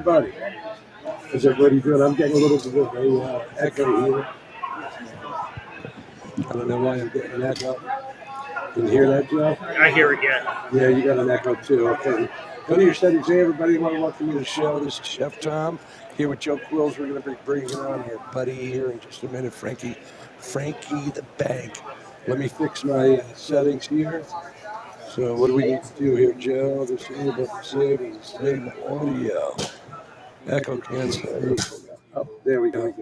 everybody. How's everybody doing? I'm getting a little bit of a echo here. I don't know why I'm getting an echo. Can you hear that, Joe? I hear it, yeah. Yeah, you got an echo too. Okay. Go to your settings. Hey, everybody. I want to welcome you to the show. This is Chef Thom here with Joe Quills. We're going to be bringing on our buddy here in just a minute, Frankie the Bank. Let me fix my settings here. So what do we need to do here, Joe? Disable, disable audio. Echo cancel. Oh, there we go.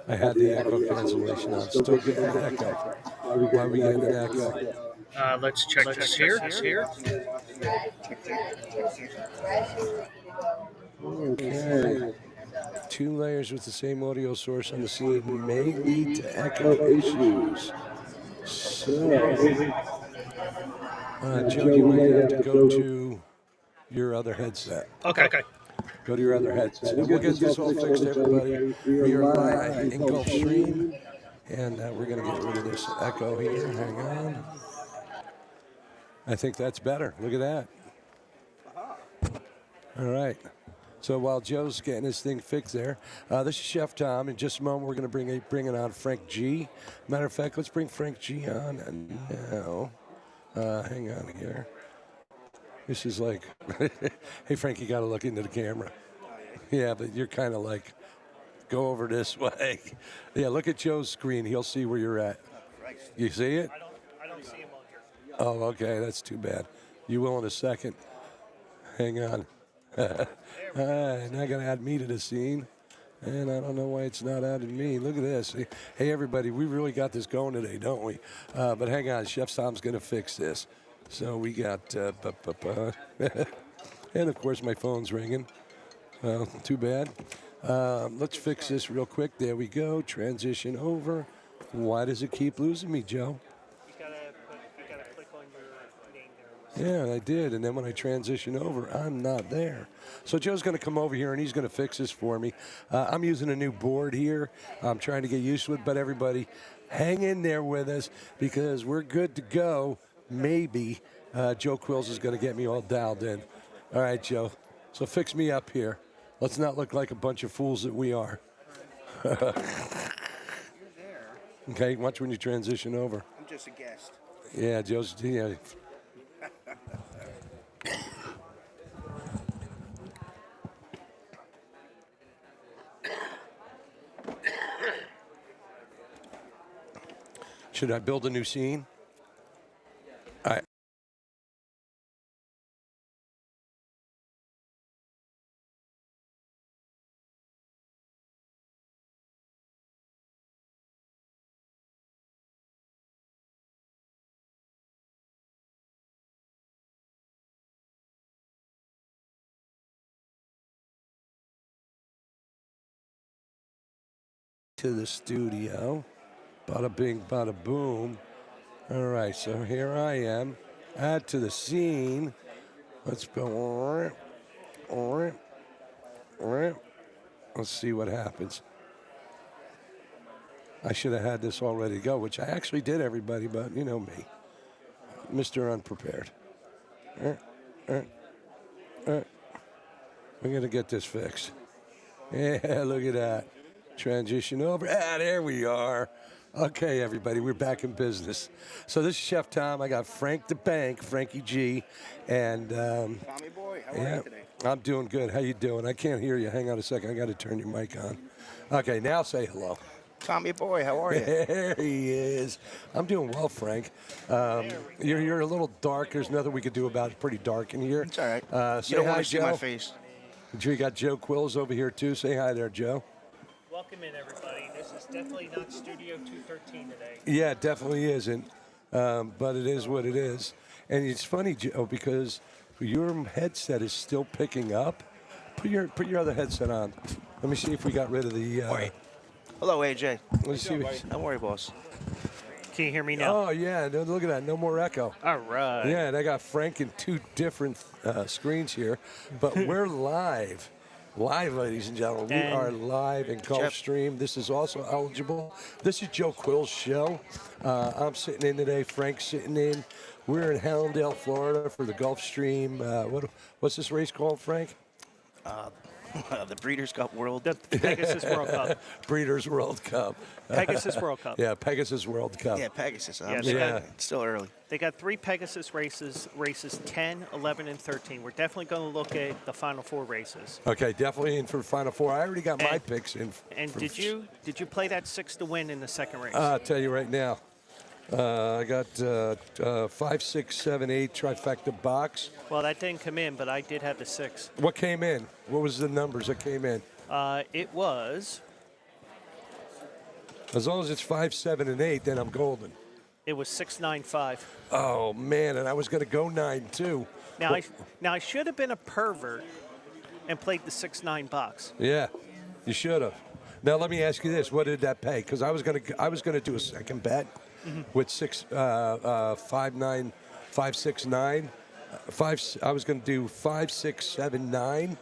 I had the echo cancellation on. Still getting an echo. Why are we getting an echo? Let's check this here. Okay. 2 layers with the same audio source on the scene may lead to echo issues. So, Joe, you might have to go to your other headset. Okay. Go to your other headset. We'll get this all fixed, everybody. We are live in Gulfstream, and we're going to get rid of this echo here. Hang on. I think that's better. Look at that. All right. So while Joe's getting his thing fixed there, this is Chef Thom. In just a moment, we're going to bring it on Frank G. Matter of fact, let's bring Frank G on now. Hang on here. This is like, hey, Frank, you got to look into the camera. Yeah, but you're kind of like, go over this way. Yeah, look at Joe's screen. He'll see where you're at. You see it? I don't see him on here. Oh, okay. That's too bad. You will in a second. Hang on. Now going to add me to the scene. And I don't know why it's not adding me. Look at this. Hey, everybody, we really got this going today, don't we? But hang on. Chef Thom's going to fix this. So we got, and of course my phone's ringing. Well, too bad. Let's fix this real quick. There we go. Transition over. Why does it keep losing me, Joe? You gotta click on your name there. Yeah, I did. And then when I transition over, I'm not there. So Joe's going to come over here and he's going to fix this for me. I'm using a new board here. I'm trying to get used to it. But everybody, hang in there with us because we're good to go. Maybe Joe Quills is going to get me all dialed in. All right, Joe. So fix me up here. Let's not look like a bunch of fools that we are. Okay, watch when you transition over. I'm just a guest. Yeah, Joe's. Yeah. Should I build a new scene? All right. To the studio. Bada bing, bada boom. All right, so here I am. Add to the scene. Let's go. Let's see what happens. I should have had this all ready to go, which I actually did, everybody, but you know me. Mr. Unprepared. We're going to get this fixed. Yeah, look at that. Transition over. There we are. Okay, everybody, we're back in business. So this is Chef Thom. I got Frank the Bank, Frankie G, and Tommy boy, how are you today? I'm doing good. How you doing? I can't hear you. Hang on a second. I got to turn your mic on. Okay, now say hello. Tommy boy, how are you? There he is. I'm doing well, Frank. You're a little dark. There's nothing we could do about it. It's pretty dark in here. It's all right. Say You don't hi, want to see Joe. my face. You got Joe Quills over here too. Say hi there, Joe. Welcome in, everybody. This is definitely not Studio 213 today. Yeah, it definitely isn't. But it is what it is. And it's funny, Joe, because your headset is still picking up. Put your other headset on. Let me see if we got rid of the. Wait. Hello, AJ. Let's see. Don't worry, boss. Can you hear me now? Oh yeah, look at that. No more echo. All right. Yeah, and I got Frank in 2 different screens here, but we're live. Live, ladies and gentlemen. We are live in Gulfstream. This is also eligible. This is Joe Quill's show. I'm sitting in today. Frank's sitting in. We're in Hallandale, Florida for the Gulfstream. What's this race called, Frank? The Breeders' Cup World. The Pegasus World Cup. Breeders' World Cup. Pegasus World Cup. Yeah, Pegasus World Cup. Yeah, Pegasus. Yeah, they got- It's still early. They got 3 Pegasus races, races 10, 11, and 13. We're definitely going to look at the final 4 races. Okay, definitely in for the Final Four. I already got my And- picks in. And for- did you play that 6 to win in the second race? I'll tell you right now. I got 5, 6, 7, 8 trifecta box. Well, that didn't come in, but I did have the 6. What came in? What was the numbers that came in? It was As long as it's 5, 7, and 8, then I'm golden. 695. Oh man, and I was going to go 9 too. Now I should have been a pervert and played the 6-9 box. Yeah, you should have. Now let me ask you this: what did that pay? Because I was gonna do a second bet with 5, 9, 5, 6, 9. I was going to do 5, 6, 7, 9,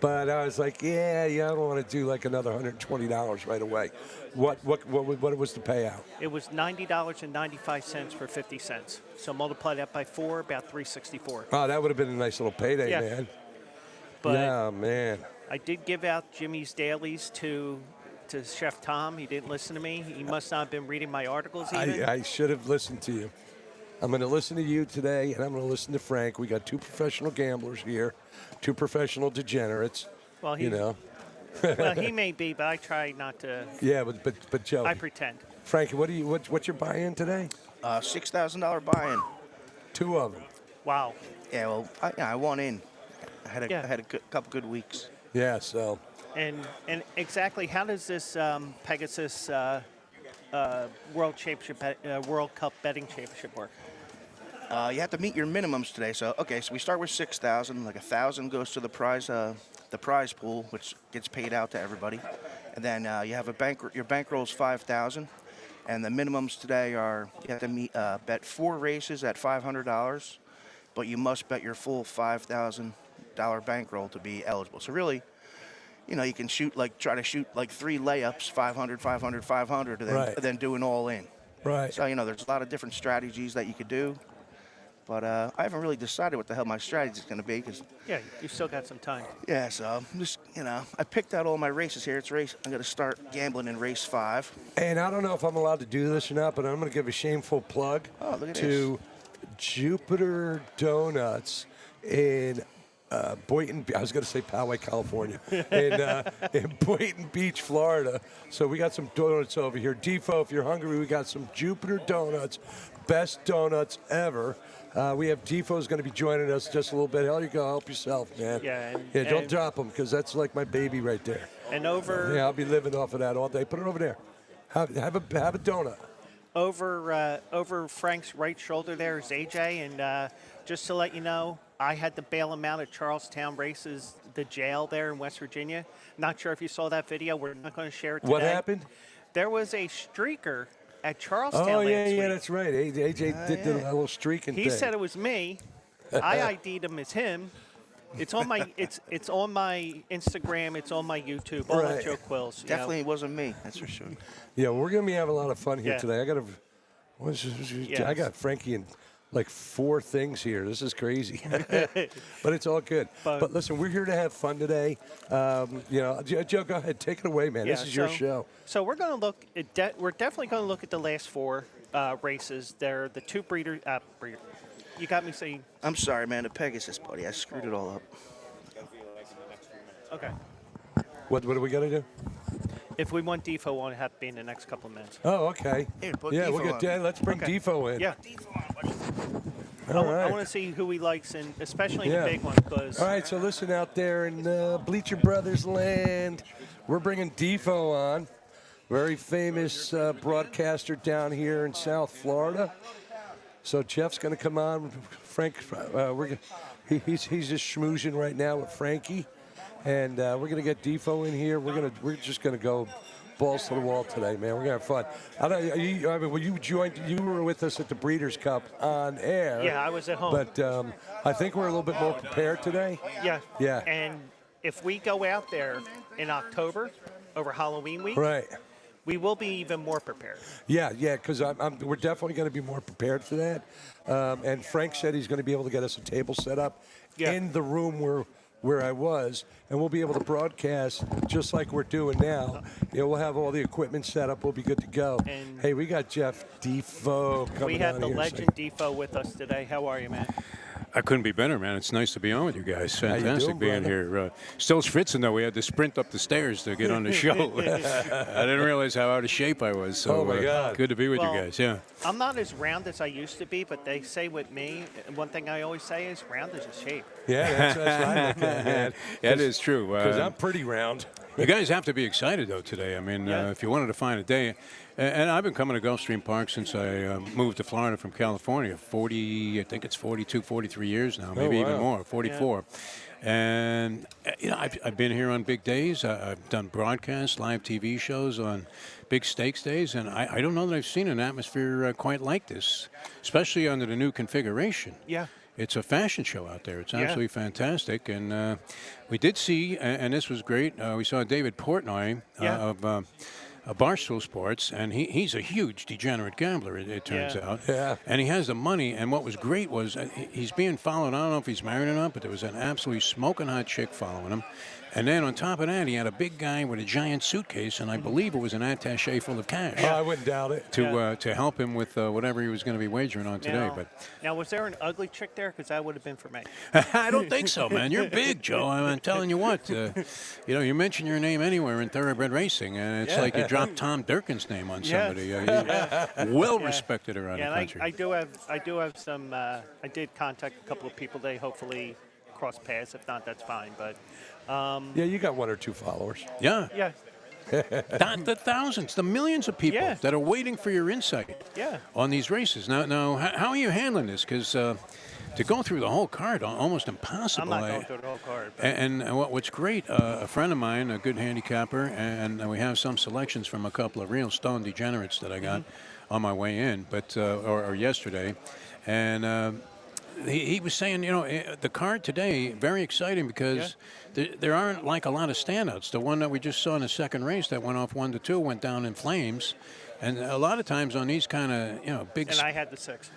but I was like, yeah, I don't want to do like another $120 right away. What was the payout? It was $90.95 for 50 cents. So multiply that by 4, about $364. Oh, that would have been a nice little payday, Yeah. man. But Yeah, man. I did give out Jimmy's dailies to Chef Thom. He didn't listen to me. He must not have been reading my articles even. I should have listened to you. I'm going to listen to you today, and I'm going to listen to Frank. We got 2 professional gamblers here, 2 professional degenerates. Well, you know. Well, he may be, but I try not to. Yeah, but Joe. I pretend. Frank, what's your buy-in today? $6,000 buy-in. 2 of them. Wow. Yeah, well, I won in. I had Yeah. a couple good weeks. Yeah, so. And exactly how does this Pegasus World Cup betting championship work? You have to meet your minimums today. So we start with 6,000. Like 1,000 goes to the prize pool, which gets paid out to everybody. And then you have your bankroll is 5,000, and the minimums today are you have to bet 4 races at $500, but you must bet your full $5,000 bankroll to be eligible. So really, you can try to shoot 3 layups, 500, 500, 500, and then do an all in. Right. So there's a lot of different strategies that you could do. But I haven't really decided what the hell my strategy is going to be. Yeah, you've still got some time. Yeah, so I'm just, I picked out all my races here. I'm going to start gambling in race 5. And I don't know if I'm allowed to do this or not, but I'm going to give a shameful plug to Jupiter Donuts in Boynton. I was going to say Poway, California, in Boynton Beach, Florida. So we got some donuts over here. Defo, if you're hungry, we got some Jupiter Donuts, best donuts ever. We have Defo's going to be joining us just a little bit. Hell, you go help yourself, man. Yeah, don't drop them because that's like my baby right there. And over. Yeah, I'll be living off of that all day. Put it over there. Have a donut. Over Frank's right shoulder there is AJ, and just to let you know, I had to bail him out at Charlestown races, the jail there in West Virginia. Not sure if you saw that video. We're not going to share it today. What happened? There was a streaker at Charlestown Oh, last yeah, week. that's right. AJ did the little streaking thing. He said it was me. I ID'd him as him. It's on my it's on my Instagram. It's on my YouTube. All Right. on Joe Quills. Definitely wasn't me, that's for sure. Yeah, we're going to be having a lot of fun here Yeah. today. I got Frankie and like 4 things here. This is crazy. But it's all good. But listen, we're here to have fun today. Joe, go ahead. Take it away, man. Yeah, this is your show. So we're going to look at we're definitely going to look at the last 4 races. They're the 2 breeder. You got me saying. I'm sorry, man. The Pegasus, buddy. I screwed it all up. Okay. What do we got to do? If we want Defo, we'll have to be in the next couple of minutes. Oh, okay. Here, put Yeah, Defo we'll get on. Dan. Let's bring Okay. Defo in. Yeah. All I right. want to see who he likes, and especially Yeah. the big one, because. All right, so listen out there in Bleacher Brothers land. We're bringing Defo on, very famous broadcaster down here in South Florida. So Jeff's going to come on. Frank, he's just schmoozing right now with Frankie, and we're going to get Defo in here. We're just going to go balls to the wall today, man. We're going to have fun. You were with us at the Breeders' Cup on air. Yeah, I was at home. But I think we're a little bit more prepared today. Yeah. Yeah. And if we go out there in October over Halloween week, Right. we will be even more prepared. Yeah, because we're definitely going to be more prepared for that. And Frank said he's going to be able to get us a table set up Yeah. in the room where where I was, and we'll be able to broadcast just like we're doing now. We'll have all the equipment set up. We'll be good to go. And hey, we got Jeff Defo coming we have on the here. legend Defo with us today. How are you, man? I couldn't be better, man. It's nice to be on with you guys. you Fantastic doing, being brother? here. Still schwitzing, though. We had to sprint up the stairs to get on the show. I didn't realize how out of shape I was. So, Oh, my God. good to be with Well, you guys, yeah. I'm not as round as I used to be, but they say with me, one thing I always say is round is a shape. Yeah, that's what I look at, man. That is true. Because I'm pretty round. You guys have to be excited, though, today. I mean, Yeah. if you wanted to find a day. And I've been coming to Gulfstream Park since I moved to Florida from California. I think it's 42, 43 years now, maybe even wow. more, 44. And, I've been here on big days. I've done broadcasts, live TV shows on big stakes days. And I don't know that I've seen an atmosphere quite like this, especially under the new configuration. Yeah. It's a fashion show out there. It's Yeah. absolutely fantastic. And we did see, and this was great, we saw David Portnoy Yeah. of Barstool Sports, and he's a huge degenerate gambler, it turns Yeah. out. Yeah. And he has the money, and what was great was he's being followed. I don't know if he's married or not, but there was an absolutely smoking hot chick following him. And then on top of that, he had a big guy with a giant suitcase, and I believe it was an attaché full of cash Oh, I wouldn't doubt it. to help him with whatever he was going to be wagering on today. Now, was there an ugly chick there? Because that would have been for me. I don't think so, man. You're big, Joe. I'm telling you what. You mention your name anywhere in thoroughbred racing, and it's like you dropped Tom Durkin's name on somebody. He's well respected around Yeah, the and country. I do have some. I did contact a couple of people today. Hopefully, cross paths. If not, that's fine. But Yeah, you got 1 or 2 followers. Yeah, yeah, the thousands, the millions of people Yeah. that are waiting for your insight yeah. on these races. Now, how are you handling this? Because to go through the whole card, almost impossible. I'm not going through the whole card. But And what's great, a friend of mine, a good handicapper, and we have some selections from a couple of real stone degenerates that I got on my way in, but or yesterday, and he was saying, the card today very exciting because there aren't like a lot of standouts. The one that we just saw in the second race that went off 1-2 went down in flames, and a lot of times on these kind of big. and I had the 6.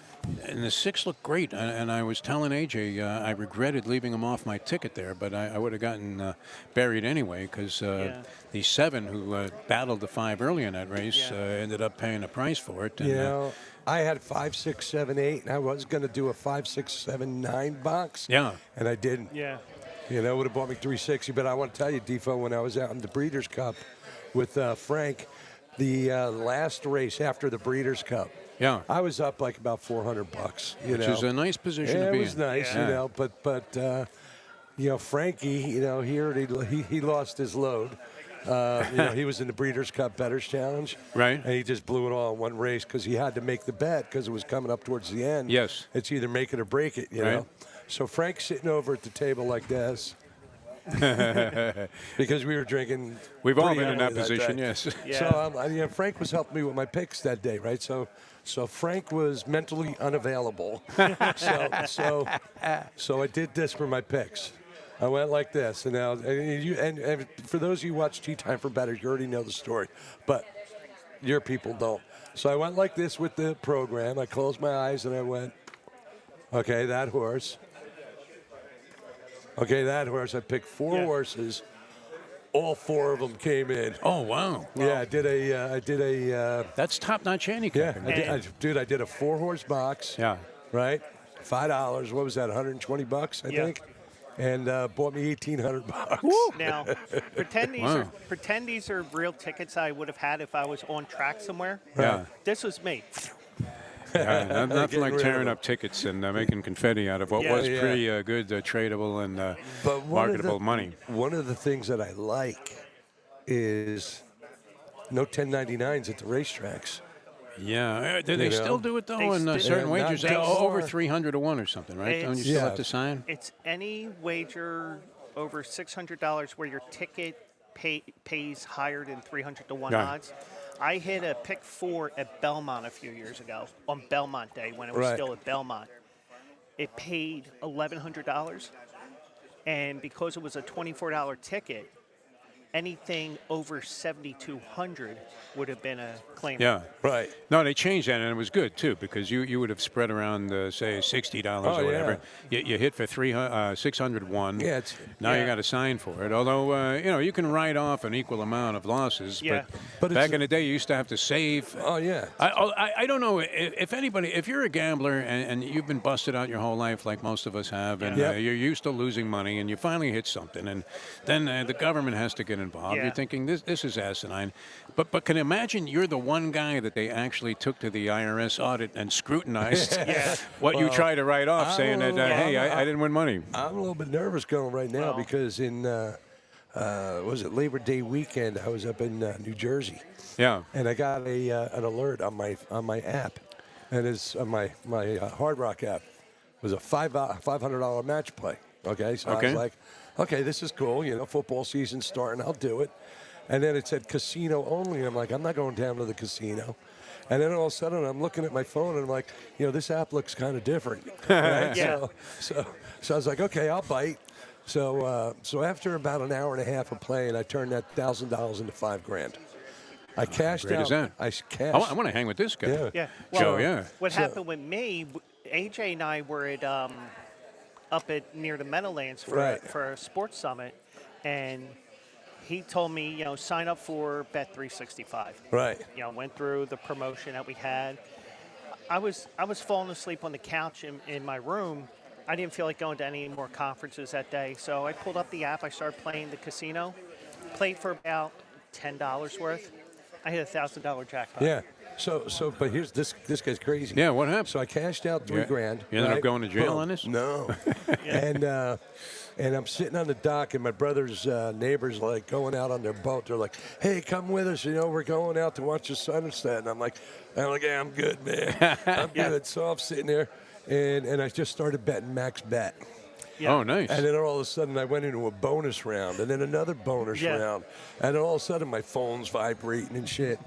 And the 6 looked great, and I was telling AJ I regretted leaving him off my ticket there, but I would have gotten buried anyway because the 7 who battled the 5 early in that race ended up paying a price for it. And, I had 5, 6, 7, 8, and I was going to do a 5, 6, 7, 9 box. Yeah. And I didn't. Yeah. It would have bought me 360. But I want to tell you, Defo, when I was out in the Breeders' Cup with Frank, the last race after the Breeders' Cup, Yeah. I was up like about $400. Which is a nice position to be in. It was nice, Yeah. But Frankie, he lost his load. He was in the Breeders' Cup Bettors Challenge. Right. And he just blew it all in one race because he had to make the bet because it was coming up towards the end. Yes. It's either make it or break it, you Right. know. So Frank's sitting over at the table like this. Because we were drinking. We've all pretty been in that heavily position, day. yes. Yeah. So Frank was helping me with my picks that day, right? So Frank was mentally unavailable. so I did this for my picks. I went like this, and now and for those of you who watch Tea Time for Bettors, you already know the story, but your people don't. So I went like this with the program. I closed my eyes and I went, okay, that horse. Okay, that horse. I picked 4 horses. All 4 of them came in. Oh, wow. Yeah, I did a. That's top-notch Yeah, handicaping. I did a 4-horse box. Yeah. Right, $5. What was that? $120, I think, and bought me $1,800. Now, pretend these are real tickets I would have had if I was on track somewhere. Yeah. This was me. Yeah, nothing Getting like rid of tearing them. up tickets and making confetti out of what Yeah. was Yeah. pretty good tradable and But one of the- marketable money. One of the things that I like is no 1099s at the racetracks. Yeah. Do they You know? still do it, though, They in still- certain Yeah, not wagers? anymore. Over 300 to 1 or something, right? Don't you still Yeah. have to sign? It's any wager over $600 where your ticket pays higher than 300 to 1 Yeah. odds. I hit a pick 4 at Belmont a few years ago on Belmont Day when it was Right. still at Belmont. It paid $1,100, and because it was a $24 ticket, anything over 7,200 would have been a claim. Yeah. Right. No, they changed that, and it was good too, because you would have spread around say $60 Oh, or whatever. yeah. You hit for 601. Yeah, it's- now you Yeah. got to sign for it. Although you can write off an equal amount of losses. Yeah. But back it's- in the day, you used to have to save. Oh, yeah. I don't know if anybody, if you're a gambler and you've been busted out your whole life like most of us have, and Yep. you're used to losing money, and you finally hit something, and then the government has to get involved. Yeah. You're thinking this is asinine, but can you imagine you're the one guy that they actually took to the IRS audit and scrutinized what you try to write off, saying that hey, I didn't win money. I'm a little bit nervous going right now Well. because in was it Labor Day weekend? I was up in New Jersey, Yeah. and I got an alert on my app, and it's on my Hard Rock app. It was a $500 match play. Okay, so I Okay. was like, okay, this is cool. Football season's starting. I'll do it. And then it said casino only. I'm like, I'm not going down to the casino. And then all of a sudden, I'm looking at my phone, and I'm like, this app looks kind of different. Right? Yeah. So I was like, okay, I'll bite. So after about an hour and a half of playing, I turned that $1,000 into $5,000. I cashed Great out. as that. I cashed. I want to hang with this guy. Yeah. Yeah. Joe, Well, yeah. What happened with me, AJ and I were at up at near the Meadowlands for Right. for a sports summit, and he told me, sign up for Bet365. Right. Went through the promotion that we had. I was falling asleep on the couch in my room. I didn't feel like going to any more conferences that day, so I pulled up the app. I started playing the casino. Played for about $10 worth. I hit $1,000 jackpot. Yeah. So, but here's this guy's crazy. Yeah, what happened? So I cashed out $3,000. You ended up right? going to jail Boom. on this? No. And I'm sitting on the dock, and my brother's neighbors like going out on their boat. They're like, "Hey, come with us. We're going out to watch the sunset." And I'm like, "Yeah, I'm good, man. I'm good." So I'm sitting there, and I just started betting max bet. Yeah. Oh, nice. And then all of a sudden, I went into a bonus round, and then another bonus Yeah. round, and then all of a sudden, my phone's vibrating and shit.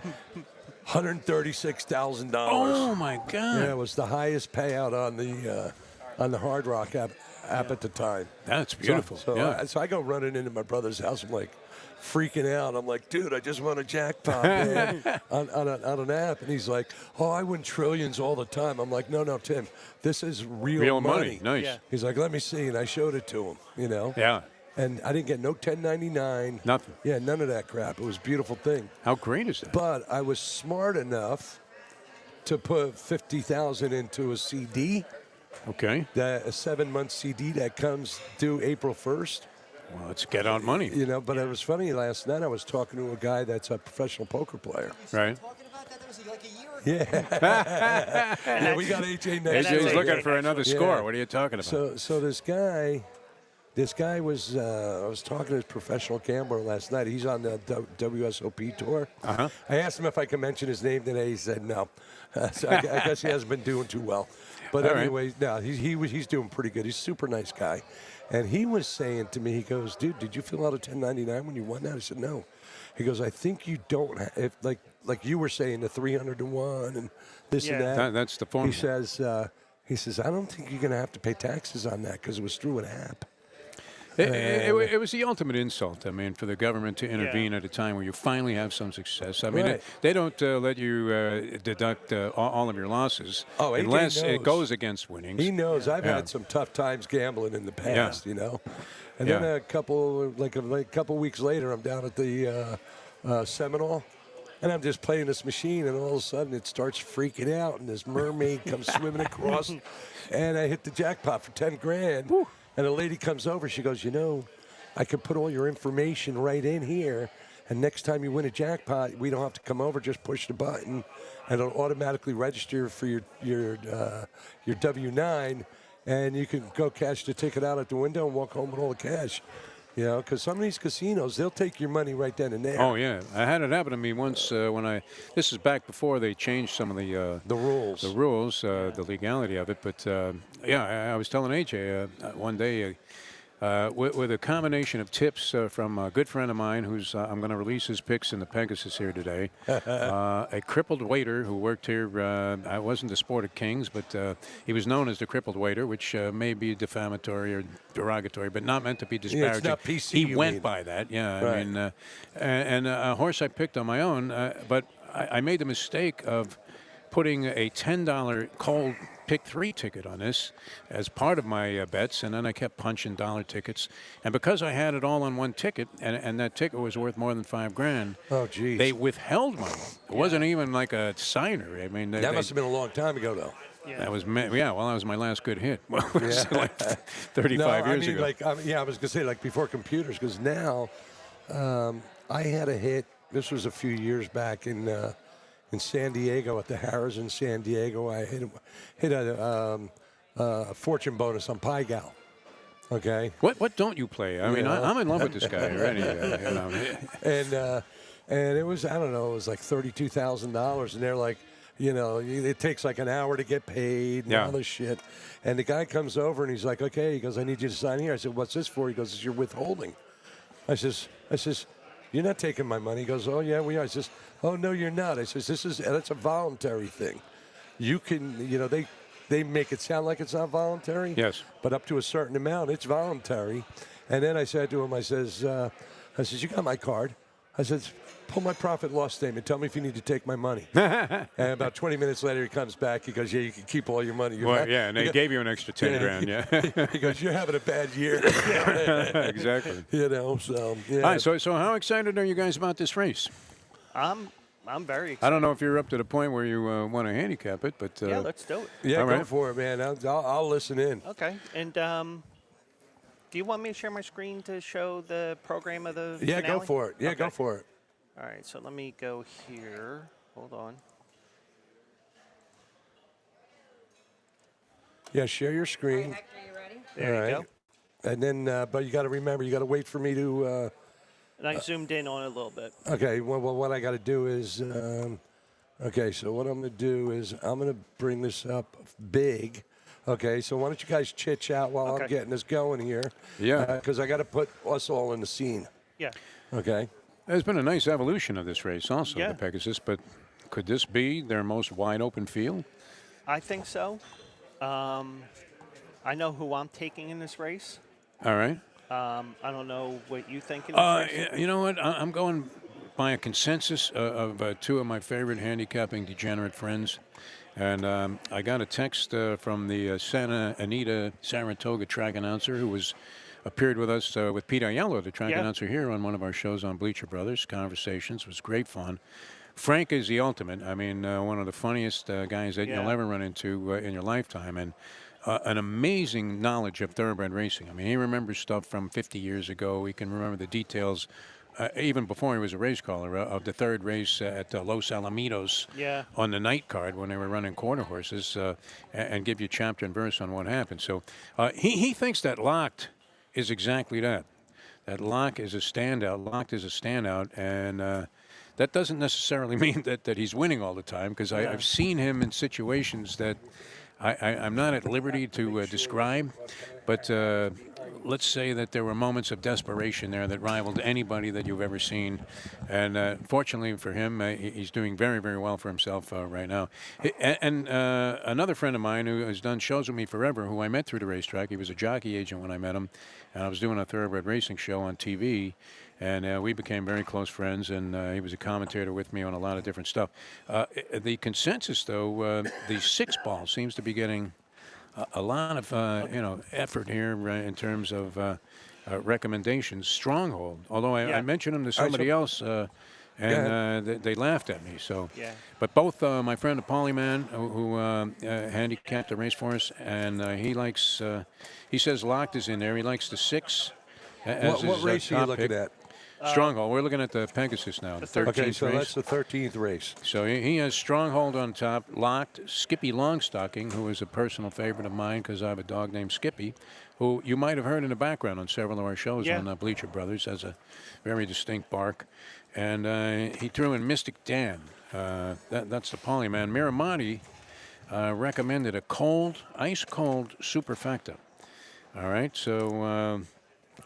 $136,000. Oh my God! Yeah, it was the highest payout on the Hard Rock app at the time. That's beautiful. So yeah. I go running into my brother's house. I'm like freaking out. I'm like, dude, I just won a jackpot, man, on an app. And he's like, oh, I win trillions all the time. I'm like, no, Tim, this is real money. Nice. Yeah. He's like, let me see, and I showed it to him. Yeah. And I didn't get no 1099. Nothing. Yeah, none of that crap. It was a beautiful thing. How great is that? But I was smart enough to put 50,000 into a CD, Okay. a 7-month CD that comes due April 1st. Well, let's get out money. But it was funny. Last night I was talking to a guy that's a professional poker player. Right. Talking about that was like a year ago. Yeah, we got AJ next. that's AJ's it. looking for another Yeah. score. What are you talking about? So this guy was. I was talking to his professional gambler last night. He's on the WSOP tour. Uh-huh. I asked him if I could mention his name today. He said no. So I guess he hasn't been doing too well. But All right. anyway, no, he's doing pretty good. He's a super nice guy. And he was saying to me, he goes, dude, did you fill out a 1099 when you won that? I said, no. He goes, I think you don't. If like you were saying, the 300 to 1 and this and Yeah. that. That's the He formula. says, I don't think you're going to have to pay taxes on that because it was through an app. It was the ultimate insult, I mean, for the government to intervene at a time where you finally have some success. I mean, Right. they don't let you deduct all of your losses Oh, AJ unless it knows. goes against winnings. He knows I've Yeah. had some tough times gambling in the past, And Yeah. then a couple weeks later, I'm down at the Seminole, and I'm just playing this machine, and all of a sudden it starts freaking out, and this mermaid comes swimming across, and I hit the jackpot for $10,000. And a lady comes over, she goes, I can put all your information right in here, and next time you win a jackpot, we don't have to come over, just push the button, and it'll automatically register for your W-9, and you can go cash the ticket out at the window and walk home with all the cash. Because some of these casinos, they'll take your money right then and there. Oh, yeah. I had it happen to me once this is back before they changed some of the rules. The rules, the legality of it. But, I was telling AJ one day, with a combination of tips from a good friend of mine who's I'm going to release his picks in the Pegasus here today. A crippled waiter who worked here. I wasn't the Sport of Kings, but he was known as the crippled waiter, which may be defamatory or derogatory, but not meant to be disparaging. It's not PC, he you went mean. by that, yeah. Right. I mean, and a horse I picked on my own, but I made the mistake of putting a $10 cold pick 3 ticket on this as part of my bets, and then I kept punching dollar tickets. And because I had it all on one ticket, and that ticket was worth more than $5,000, Oh, geez. they withheld money. It wasn't even like a signer. I mean, That must have been a long time ago, though. that was well, that was my last good hit. Well, it was like 35 years ago. I was gonna say like before computers, because now I had a hit. This was a few years back in San Diego at the Harrah's in San Diego. I hit a fortune bonus on Pai Gal. Okay. What don't you play? I mean, I'm in love with this guy already. And it was, I don't know, it was like $32,000, and they're like, it takes like an hour to get paid and all this shit. And the guy comes over and he's like, okay, he goes, I need you to sign here. I said, what's this for? He goes, it's your withholding. I says, you're not taking my money. He goes, oh yeah, we are. I says, oh no, you're not. I says, that's a voluntary thing. You can, they make it sound like it's not voluntary. Yes. But up to a certain amount, it's voluntary. And then I said to him, I says, you got my card. I said, pull my profit loss statement. Tell me if you need to take my money. And about 20 minutes later, he comes back. He goes, yeah, you can keep all your money. And they gave you an extra 10 grand, yeah. He goes, you're having a bad year. Exactly. So, yeah. All right, so how excited are you guys about this race? I'm very excited. I don't know if you're up to the point where you want to handicap it, but Yeah, let's do it. Yeah, all go right. for it, man. I'll listen in. Okay. And do you want me to share my screen to show the program of the Yeah, finale? go for it. Yeah, Okay. go for it. All right, so let me go here. Hold on. Yeah, share your screen. Hector, you ready? There All you right. go. And then, but you got to remember, you got to wait for me to. And I zoomed in on it a little bit. Okay. Well, what I got to do is. Okay, so what I'm going to do is I'm going to bring this up big. Okay, so why don't you guys chit chat while I'm Okay. getting this going here? Yeah. Because I got to put us all in the scene. Yeah. Okay. There's been a nice evolution of this race also, Yeah. the Pegasus, but could this be their most wide open field? I think so. I know who I'm taking in this race. All right. I don't know what you think in this race. You know what? I'm going by a consensus of two of my favorite handicapping degenerate friends. And I got a text from the Santa Anita Saratoga track announcer who appeared with us with Pete Aiello, the track announcer here on one of our shows on Bleacher Brothers. Conversations was great fun. Frank is the ultimate. I mean, one of the funniest guys that you'll ever run into in your lifetime, and an amazing knowledge of thoroughbred racing. I mean, he remembers stuff from 50 years ago. He can remember the details, even before he was a race caller, of the third race at Los Alamitos on the night card when they were running quarter horses, and give you chapter and verse on what happened. So he thinks that Locked is exactly that. That Lock is a standout. Locked is a standout, and that doesn't necessarily mean that he's winning all the time, because I've seen him in situations that I'm not at liberty to describe, but let's say that there were moments of desperation there that rivaled anybody that you've ever seen. And fortunately for him, he's doing very, very well for himself right now. And another friend of mine who has done shows with me forever, who I met through the racetrack, he was a jockey agent when I met him, and I was doing a thoroughbred racing show on TV. And we became very close friends, and he was a commentator with me on a lot of different stuff. The consensus, though, the 6-ball seems to be getting a lot of effort here in terms of recommendations. Stronghold, although I mentioned him to somebody else, and they laughed at me. So, but both my friend the Polyman, who handicapped the race for us, and he says Locked is in there. He likes the 6. What race are you looking at? Stronghold. We're looking at the Pegasus now, the 13th Okay, so race. that's the 13th race. So he has Stronghold on top, Locked, Skippy Longstocking, who is a personal favorite of mine because I have a dog named Skippy, who you might have heard in the background on several of our shows on Bleacher Brothers, has a very distinct bark. And he threw in Mystic Dan. That's the Polyman. Miramati recommended a ice-cold Superfecta. All right, so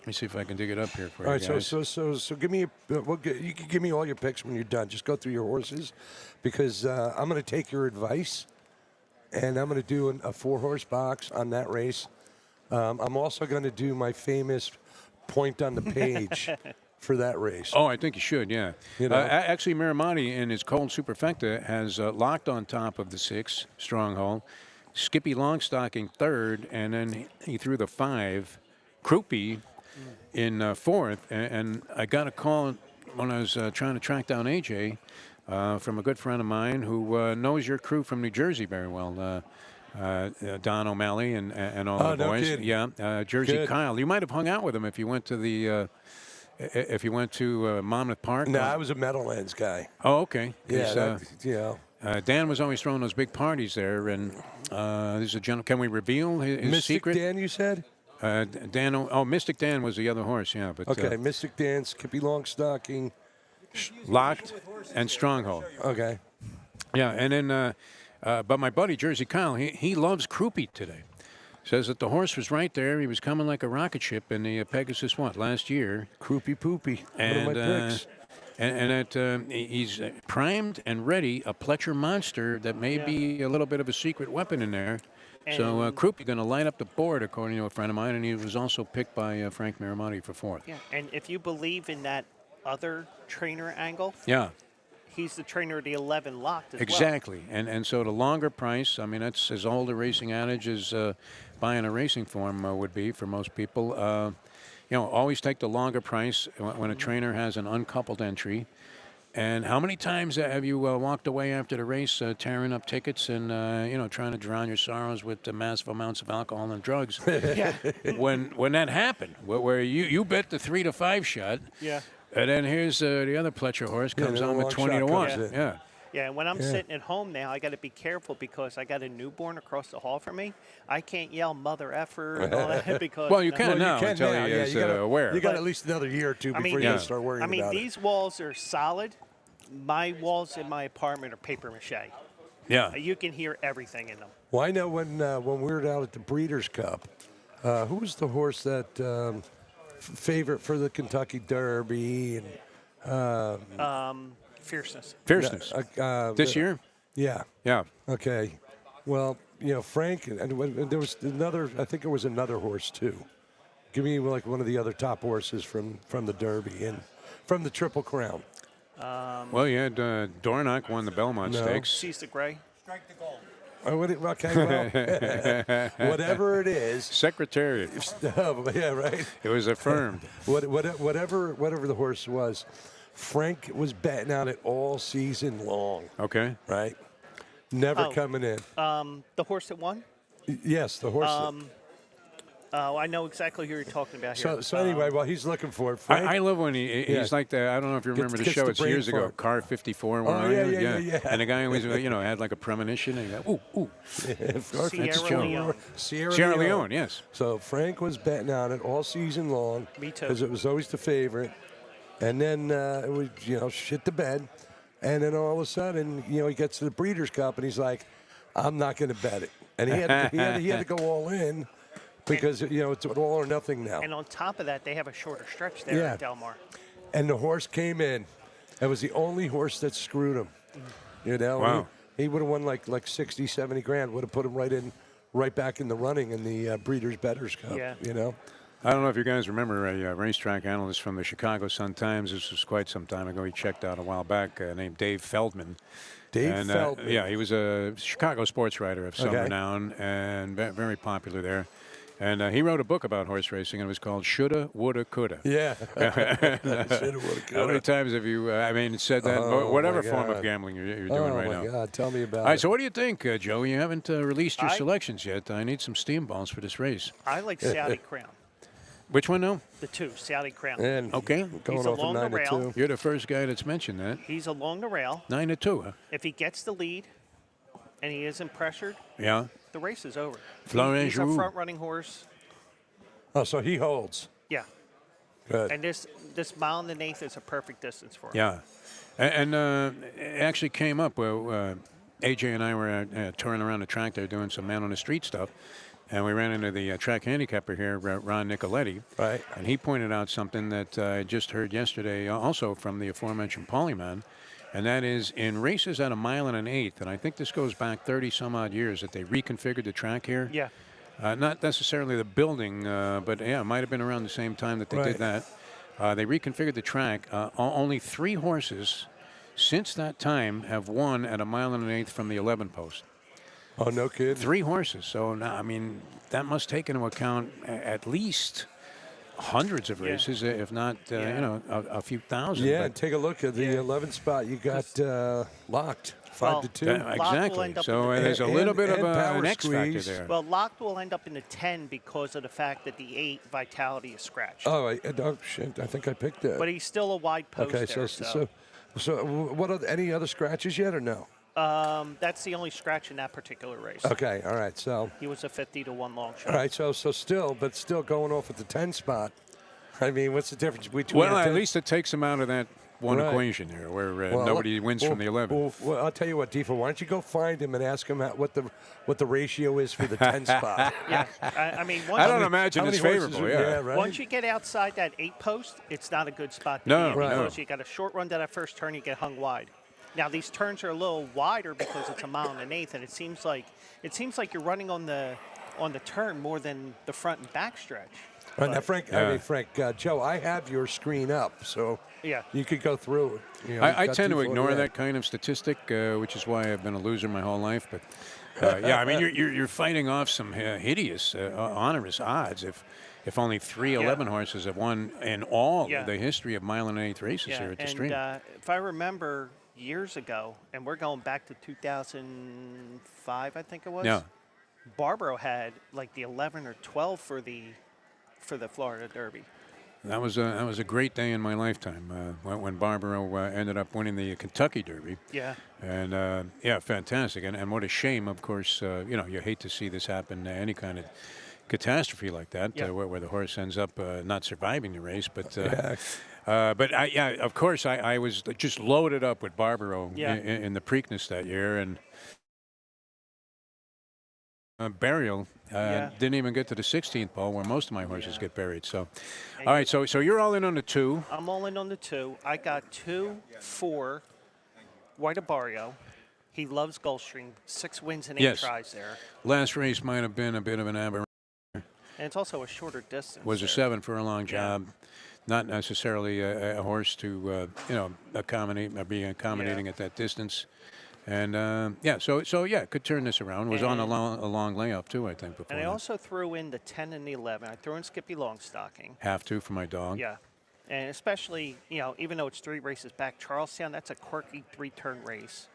Let me see if I can dig it up here for All you right, guys. so give me. You can give me all your picks when you're done. Just go through your horses, because I'm going to take your advice, and I'm going to do a 4-horse box on that race. I'm also going to do my famous point on the page for that race. Oh, I think you should, yeah. You know? Actually, Miramati in his cold superfecta has locked on top of the 6 stronghold. Skippy Longstocking 3rd, and then he threw the 5. Krupe in 4th, and I got a call when I was trying to track down AJ from a good friend of mine who knows your crew from New Jersey very well. Don O'Malley and all the no boys. kidding. Yeah, Jersey Good. Kyle. You might have hung out with him if you went to the Monmouth Park. No, I was a Meadowlands guy. Oh, okay. Yeah, 'Cause, Dan was always throwing those big parties there, and there's a gentleman. Can we reveal his Mystic secret? Dan, you said? Mystic Dan was the other horse, yeah. But Okay, Mystic Dan, Skippy Longstocking. Locked and Stronghold. Okay. Yeah, and then, but my buddy Jersey Kyle, he loves Krupe today. Says that the horse was right there. He was coming like a rocket ship in the Pegasus, last year? Croupy Poopy. And, One of my picks. and that he's primed and ready, a Pletcher monster that may be a little bit of a secret weapon in there. So Krupe going to light up the board, according to a friend of mine, and he was also picked by Frank Miramati for 4th. Yeah, and if you believe in that other trainer angle, Yeah. he's the trainer of the 11 locked as well. Exactly, and so the longer price, I mean, that's as old a racing adage as buying a racing form would be for most people. Always take the longer price when a trainer has an uncoupled entry. And how many times have you walked away after the race tearing up tickets and, trying to drown your sorrows with the massive amounts of alcohol and drugs? Yeah. When that happened, where you bet the 3 to 5 shot, Yeah. and then here's the other Pletcher horse comes the on with long 20 shot to 1. comes in. Yeah. Yeah, and when I'm sitting at home now, I got to be careful because I got a newborn across the hall from me. I can't yell mother effer and all that because. Well, you can now can until now. he Yeah, is you gotta, aware. You got But- at least another year or two I mean, before you yeah. gotta start worrying I mean, about these walls are solid. My walls in my apartment are paper mache. Yeah. You can hear everything in them. Well, I know when we were out at the Breeders' Cup, who was the horse that favorite for the Kentucky Derby and Fierceness. Fierceness. This year? Yeah. Yeah. Okay. Well, Frank, and there was another. I think there was another horse too. Give me like one of the other top horses from the Derby and from the Triple Crown. Well, you had Dornock won the Belmont No. Stakes. Sees the gray. Strike the goal. Okay, well, whatever it is. Secretariat. Yeah, right. It was affirmed. Whatever the horse was, Frank was betting on it all season long. Okay. Right. Never Oh. coming in. The horse that won? Yes, the horse. Oh, I know exactly who you're talking about here. So anyway, while he's looking for it, Frank. I love when he's Yeah. like the, I don't know if you remember the Gets show, the it's brain years ago, fart. Car 54. Oh, yeah. And the guy always, had like a premonition, and he go, ooh. Sierra Leone. Sierra Leone, yes. So Frank was betting on it all season long. Me too. Because it was always the favorite. And then it was, shit the bed. And then all of a sudden, he gets to the Breeders' Cup and he's like, I'm not going to bet it. And he had to go all in because, it's an all or nothing now. And on top of that, they have a shorter stretch there at Del Mar. And the horse came in. It was the only horse that screwed him. Wow. He would have won like 60, 70 grand, would have put him right back in the running in the Breeders' Betters Cup. Yeah. I don't know if you guys remember a racetrack analyst from the Chicago Sun-Times. This was quite some time ago. He checked out a while back, named Dave Feldman. Feldman. Yeah, he was a Chicago sports writer of some Okay. renown and very popular there. And he wrote a book about horse racing, and it was called Shoulda, Woulda, Coulda. Yeah. How many times have you, said that? Oh, Whatever my form God. of gambling you're doing right now. Oh, my God. Tell me about All right, it. so what do you think, Joe? You haven't released your I- selections yet. I need some steam balls for this race. I like Saudi Crown. Which one now? The 2, Saudi Crown. And Okay. going He's off along a the 9 to rail. 2. You're the first guy that's mentioned that. He's along the rail. 9 to 2, huh? If he gets the lead and he isn't pressured, Yeah. the race is over. Florent He's a Joux. front-running horse. Oh, so he holds. Yeah. Good. And this mile and an eighth is a perfect distance for him. Yeah. And it actually came up. AJ and I were touring around the track there doing some man on the street stuff. And we ran into the track handicapper here, Ron Nicoletti. Right. And he pointed out something that I just heard yesterday, also from the aforementioned Polyman. And that is in races at 1 1/8 miles, and I think this goes back 30 some odd years that they reconfigured the track here. Yeah. Not necessarily the building, but yeah, it might have been around the same time that they did that. They reconfigured the track. Only 3 horses since that time have won at 1 1/8 miles from the 11 post. Oh, no kid. 3 horses. So, now, I mean, that must take into account at least hundreds of races, if not, you know, a few thousand. Yeah, but take a look at the 11th spot. You got locked 5-2. exactly. So there's a little bit of power an X factor squeeze. there. Well, locked will end up in the 10 because of the fact that the 8 Vitality is scratched. Oh, shit. I think I picked that. But he's still a wide post Okay, there, so what are any other scratches yet or no? that's the only scratch in that particular race. Okay, all right. So He was a 50-1 long shot. all right, so still going off at the 10 spot. I mean, what's the difference between? Well, at least it takes him out of that one Right. equation here, where Well, nobody wins from the 11. Well, I'll tell you what, Defo, why don't you go find him and ask him what the ratio is for the 10 spot? Yeah. I mean, once I don't you, imagine How it's many horses favorable. are- Yeah. right. once you get outside that 8 post, it's not a good spot to No, be in right. because you got a short run to that first turn, you get hung wide. Now these turns are a little wider because it's 1 1/8 miles, and it seems like you're running on the turn more than the front and back stretch. Right, now, Frank, Joe, I have your screen up, so Yeah. you could go through it. You know, I you've got tend to Defo, ignore yeah. that kind of statistic, which is why I've been a loser my whole life. But yeah, I mean, you're fighting off some hideous, onerous odds if only 3 11 horses have won in all Yeah. the history of 1 1/8 miles races here at the and stream. if I remember years ago, and we're going back to 2005, I think it was. Yeah. Barbaro had like the 11 or 12 for the Florida Derby. That was a great day in my lifetime when Barbaro ended up winning the Kentucky Derby. Yeah. And yeah, fantastic. And what a shame, of course. You know, you hate to see this happen, any kind of catastrophe like that, Yeah. where the horse ends up not surviving the race. But Yeah. of course, I was just loaded up with Barbaro Yeah. in the Preakness that year, and burial didn't even get to the 16th ball, where most of my horses get buried. So, all right, so you're all in on the 2. I'm all in on the 2. I got 2 for White Barrio. He loves Gulfstream. 6 wins and 8 Yes. tries there. Last race might have been a bit of an aberration. And it's also a shorter distance. Was a there. 7 furlong job. Not necessarily a horse to be accommodating at that distance. And yeah, so yeah, could turn this around. Was on a long layup too, I think. Before And I that. also threw in the 10 and the 11. I threw in Skippy Longstocking. Have to for my dog. Yeah. And especially, even though it's 3 races back, Charlestown, that's a quirky 3-turn race.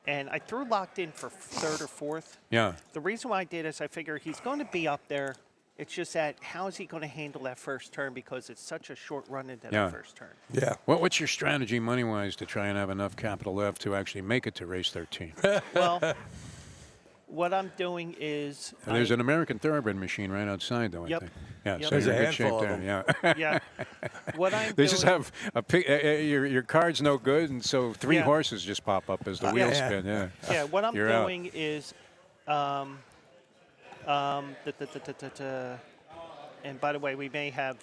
And I threw locked in for 3rd or 4th. Yeah. The reason why I did is I figure he's going to be up there. It's just that how is he going to handle that first turn because it's such a short run into Yeah. that first turn. Yeah. What's your strategy money-wise to try and have enough capital left to actually make it to race 13? Well, what I'm doing is And there's an American Thoroughbred machine right outside, though. Yep. I think. Yeah, Yep. so There's you're a in good shape handful of there. them. Yeah. what I'm They doing. just have your card's no good, and so 3 Yeah. horses just pop up as the wheels yeah. spin. Yeah. Yeah, what I'm You're out. doing is, and by the way, we may have,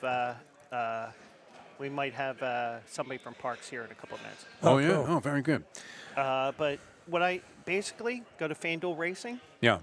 somebody from Parks here in a couple of minutes. Oh, yeah. cool. Oh, very good. But what I basically go to FanDuel Racing, Yeah.